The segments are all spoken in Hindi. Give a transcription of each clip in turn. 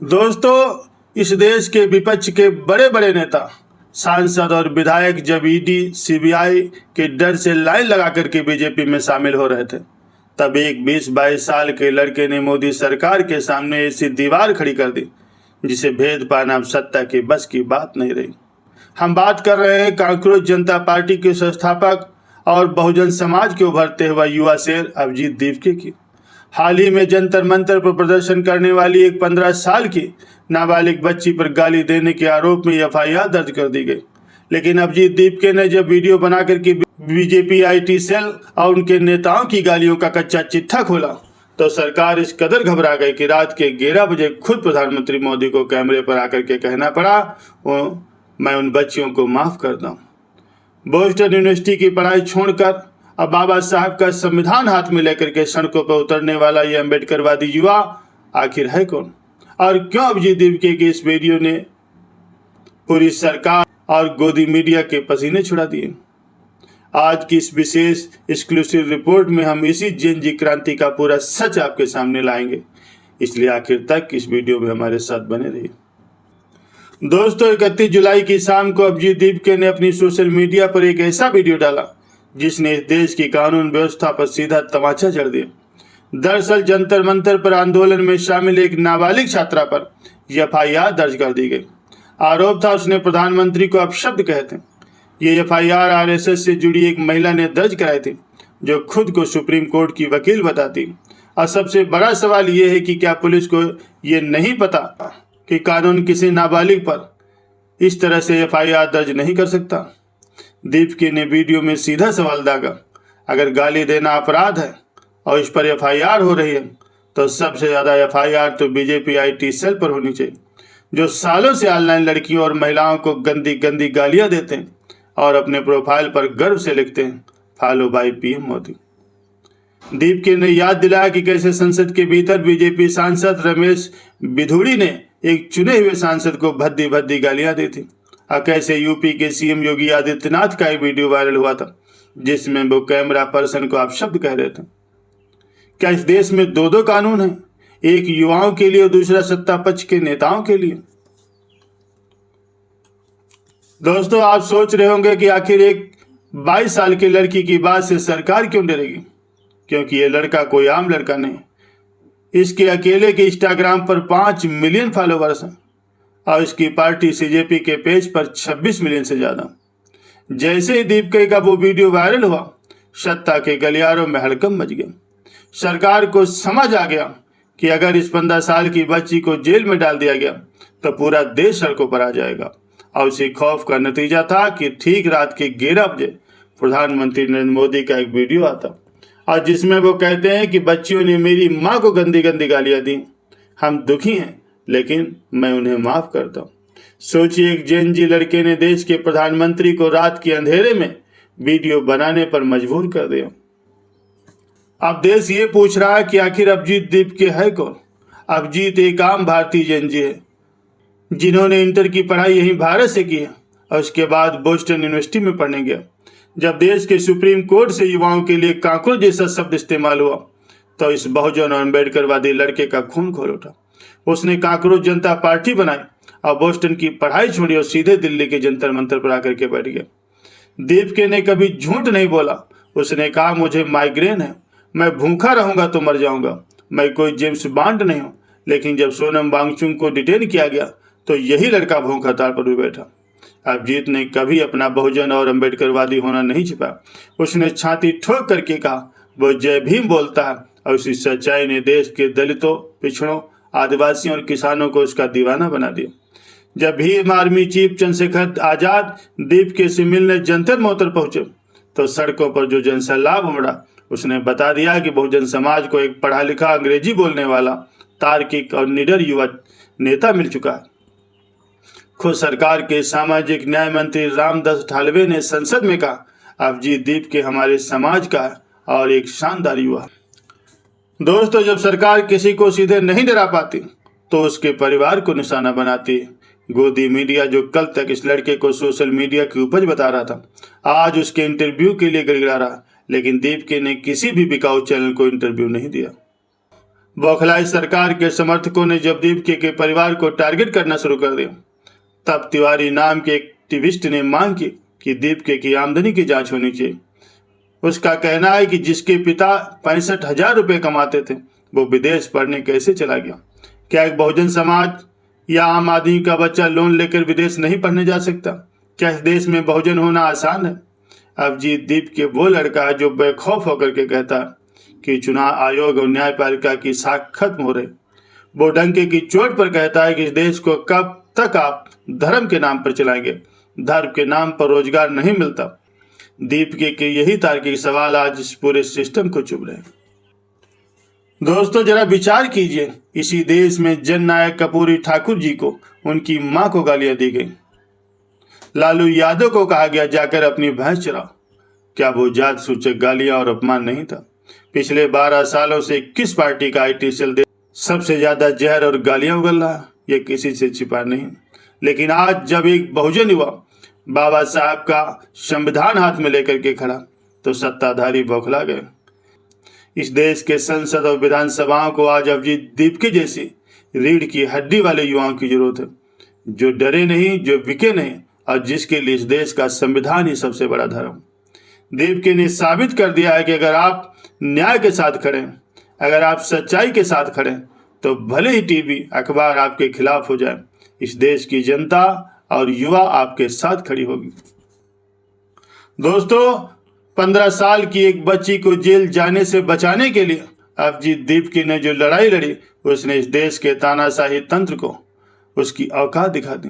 दोस्तों, इस देश के विपक्ष के बड़े बड़े नेता, सांसद और विधायक जब ईडी सीबीआई के डर से लाइन लगा करके बीजेपी में शामिल हो रहे थे, तब एक 20-22 साल के लड़के ने मोदी सरकार के सामने ऐसी दीवार खड़ी कर दी जिसे भेद पाना अब सत्ता की बस की बात नहीं रही। हम बात कर रहे हैं कांग्रेस जनता पार्टी के संस्थापक और बहुजन समाज के उभरते हुए युवा शेर अभिजीत दीपके की। हाल ही में जंतर मंतर पर प्रदर्शन करने वाली एक 15 साल की नाबालिग बच्ची पर गाली देने के आरोप में एफआईआर दर्ज कर दी गई। लेकिन अभिजीत दीपके ने जब वीडियो बनाकर के बीजेपी आईटी सेल और उनके नेताओं की गालियों का कच्चा चिट्ठा खोला तो सरकार इस कदर घबरा गई कि रात के 11 बजे खुद प्रधानमंत्री मोदी को कैमरे पर आकर के कहना पड़ा, मैं उन बच्चियों को माफ करता हूँ। बोस्टन यूनिवर्सिटी की पढ़ाई छोड़कर अब बाबा साहब का संविधान हाथ में लेकर के सड़कों पर उतरने वाला ये अम्बेडकरवादी युवा आखिर है कौन, और क्यों अभिजीत दीपके की इस वीडियो ने पूरी सरकार और गोदी मीडिया के पसीने छुड़ा दिए। आज की इस विशेष एक्सक्लूसिव रिपोर्ट में हम इसी जेन जी क्रांति का पूरा सच आपके सामने लाएंगे, इसलिए आखिर तक इस वीडियो में हमारे साथ बने रहिए। दोस्तों, 31 जुलाई की शाम को अभिजीत दीपके ने अपनी सोशल मीडिया पर एक ऐसा वीडियो डाला जिसने इस देश की कानून व्यवस्था पर सीधा तमाचा जड़ दिया। दरअसल जंतर मंतर पर आंदोलन में शामिल एक नाबालिग छात्रा पर एफआईआर दर्ज कर दी गई। आरोप था उसने प्रधानमंत्री को अपशब्द कहे थे। ये एफआईआर आरएसएस से जुड़ी एक महिला ने दर्ज कराई थी जो खुद को सुप्रीम कोर्ट की वकील बताती। और सबसे बड़ा सवाल ये है कि क्या पुलिस को ये नहीं पता कि कानून किसी नाबालिग पर इस तरह से एफआईआर दर्ज नहीं कर सकता। दीपके ने वीडियो में सीधा सवाल दागा, अगर गाली देना अपराध है और इस पर एफआईआर हो रही है तो सबसे ज़्यादा एफआईआर तो बीजेपी आईटी सेल पर होनी चाहिए, जो सालों से ऑनलाइन लड़कियों और महिलाओं को गंदी गंदी गालियां देते हैं और अपने प्रोफाइल पर गर्व से लिखते हैं, follow by PM Modi. Dipke ने याद दिलाया कि कैसे संसद के भीतर बीजेपी सांसद रमेश बिधूड़ी ने एक चुने हुए सांसद को भद्दी भद्दी गालियां दी थी, और कैसे यूपी के सीएम योगी आदित्यनाथ का एक वीडियो वायरल हुआ था जिसमें वो कैमरा पर्सन को अपशब्द कह रहे थे। क्या इस देश में दो कानून हैं, एक युवाओं के लिए और दूसरा सत्ता पक्ष के नेताओं के लिए? दोस्तों, आप सोच रहे होंगे कि आखिर एक 22 साल की लड़की की बात से सरकार क्यों डरेगी, क्योंकि ये लड़का कोई आम लड़का नहीं। इसके अकेले के इंस्टाग्राम पर 5 मिलियन फॉलोवर्स हैं और इसकी पार्टी सीजेपी के पेज पर 26 मिलियन से ज़्यादा। जैसे ही दीपके का वो वीडियो वायरल हुआ, सत्ता के गलियारों में हड़कंप मच गया। सरकार को समझ आ गया कि अगर इस 15 साल की बच्ची को जेल में डाल दिया गया तो पूरा देश सड़कों पर आ जाएगा। और उसी खौफ का नतीजा था कि ठीक रात के 11 बजे प्रधानमंत्री नरेंद्र मोदी का एक वीडियो आता और जिसमें वो कहते हैं कि बच्चियों ने मेरी माँ को गंदी गंदी गालियाँ दी, हम दुखी हैं लेकिन मैं उन्हें माफ करता हूँ। सोचिए, एक जेन जी लड़के ने देश के प्रधानमंत्री को रात के अंधेरे में वीडियो बनाने पर मजबूर कर दिया। अब देश ये पूछ रहा है कि आखिर अभिजीत दीपके है कौन। अभिजीत एक आम भारतीय जेन जी है जिन्होंने इंटर की पढ़ाई यहीं भारत से की है और उसके बाद बोस्टन यूनिवर्सिटी में पढ़ने गया। जब देश के सुप्रीम कोर्ट से युवाओं के लिए कांकरों जैसा शब्द इस्तेमाल हुआ तो इस बहुजन और अम्बेडकरवादी लड़के का खून खोल उठा। उसने कांकरों जनता पार्टी बनाई और बोस्टन की पढ़ाई छोड़ी और सीधे दिल्ली के जंतर मंतर पर आकर के बैठ गया। दीपके ने कभी झूठ नहीं बोला। उसने कहा, मुझे माइग्रेन है, मैं भूखा रहूंगा तो मर जाऊंगा, मैं कोई जेम्स बॉन्ड नहीं हूं। लेकिन जब सोनम वांगचुक को डिटेन किया गया तो यही लड़का भूख हड़ताल पर भी बैठा। अभिजीत ने कभी अपना बहुजन और अम्बेडकरवादी होना नहीं छिपाया। उसने छाती ठोक करके कहा वो जय भीम बोलता है और उसी सच्चाई ने देश के दलितों, पिछड़ों, आदिवासियों और किसानों को उसका दीवाना बना दिया। जब भीम आर्मी चीफ चंद्रशेखर आजाद दीपके से मिलने जंतर मंतर पहुंचे तो सड़कों पर जो जनसैलाब उमड़ा, उसने बता दिया कि बहुजन समाज को एक पढ़ा लिखा अंग्रेजी बोलने वाला तार्किक और निडर युवा नेता मिल चुका है। खुद सरकार के सामाजिक न्याय मंत्री रामदास अठावले ने संसद में कहा, अभिजीत दीपके हमारे समाज का और एक शानदार युवा। दोस्तों, जब सरकार किसी को सीधे नहीं डरा पाती तो उसके परिवार को निशाना बनाती है। गोदी मीडिया जो कल तक इस लड़के को सोशल मीडिया की उपज बता रहा था, आज उसके इंटरव्यू के लिए गिड़गिड़ा रहा। लेकिन दीपके ने किसी भी बिकाऊ चैनल को इंटरव्यू नहीं दिया। बौखलाई सरकार के समर्थकों ने जब दीपके के परिवार को टारगेट करना शुरू कर दिया, तब तिवारी नाम के एक्टिविस्ट ने मांग की कि दीपके की आमदनी की जांच होनी चाहिए। उसका कहना है कि जिसके पिता 65,000 रुपये कमाते थे वो विदेश पढ़ने कैसे चला गया। क्या एक बहुजन समाज या आम आदमी का बच्चा लोन लेकर विदेश नहीं पढ़ने जा सकता? क्या इस देश में बहुजन होना आसान है? अभिजीत दीपके वो लड़का है जो बेखौफ होकर के कहता है कि चुनाव आयोग और न्यायपालिका की साख खत्म हो रही। वो डंके की चोट पर कहता है कि इस देश को कब तक आप धर्म के नाम पर चलाएंगे? धर्म के नाम पर रोजगार नहीं मिलता। दीपके के यही तार्किक सवाल आज इस पूरे सिस्टम को चुभ रहे हैं। दोस्तों, जरा विचार कीजिए, इसी देश में जननायक कर्पूरी ठाकुर जी को उनकी मां को गालियां दी गई। लालू यादव को कहा गया जाकर अपनी भैंस चराओ। क्या वो जात सूचक गालियां और अपमान नहीं था? पिछले 12 सालों से किस पार्टी का IT सेल सबसे ज्यादा जहर और गालियां उगल रहा है, ये किसी से छिपा नहीं। लेकिन आज जब एक बहुजन युवा बाबा साहब का संविधान हाथ में लेकर के खड़ा, तो सत्ताधारी बौखला गए। इस देश के संसद और विधानसभाओं को आज अभिजीत दीपके जैसी रीढ़ की हड्डी वाले युवाओं की जरूरत है, जो डरे नहीं, जो बिके नहीं, और जिसके लिए इस देश का संविधान ही सबसे बड़ा धर्म। दीपके ने साबित कर दिया है कि अगर आप न्याय के साथ खड़े, अगर आप सच्चाई के साथ खड़े, तो भले ही टीवी अखबार आपके खिलाफ हो जाए, इस देश की जनता और युवा आपके साथ खड़ी होगी। दोस्तों, 15 साल की एक बच्ची को जेल जाने से बचाने के लिए अभिजीत दीपके ने जो लड़ाई लड़ी, उसने इस देश के तानाशाही तंत्र को उसकी औकात दिखा दी।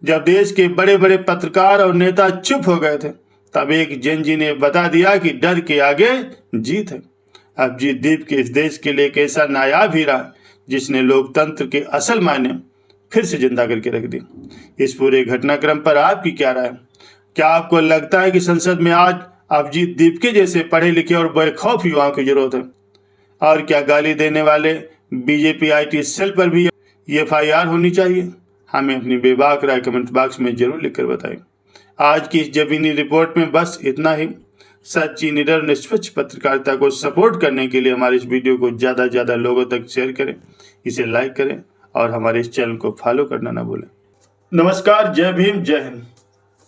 जब देश के बड़े बड़े पत्रकार और नेता चुप हो गए थे, तब एक जंजी ने बता दिया कि डर के आगे जीत है। अभिजीत दीपके इस देश के लिए एक ऐसा नायाब हीरा जिसने लोकतंत्र के असल मायने फिर से जिंदा करके रख दी। इस पूरे घटनाक्रम पर आपकी क्या राय? क्या आपको लगता है कि संसद में आज अभिजीत दीपके जैसे पढ़े लिखे और बेखौफ युवाओं की जरूरत है? और क्या गाली देने वाले बीजेपी IT सेल पर भी FIR होनी चाहिए? हमें अपनी बेबाक राय कमेंट बॉक्स में जरूर लिखकर बताएं। आज की इस जबीनी रिपोर्ट में बस इतना ही। सच्ची, निडर, निष्पक्ष पत्रकारिता को सपोर्ट करने के लिए हमारे इस वीडियो को ज़्यादा से ज़्यादा लोगों तक शेयर करें, इसे लाइक करें और हमारे इस चैनल को फॉलो करना ना भूलें। नमस्कार, जय भीम, जय हिंद।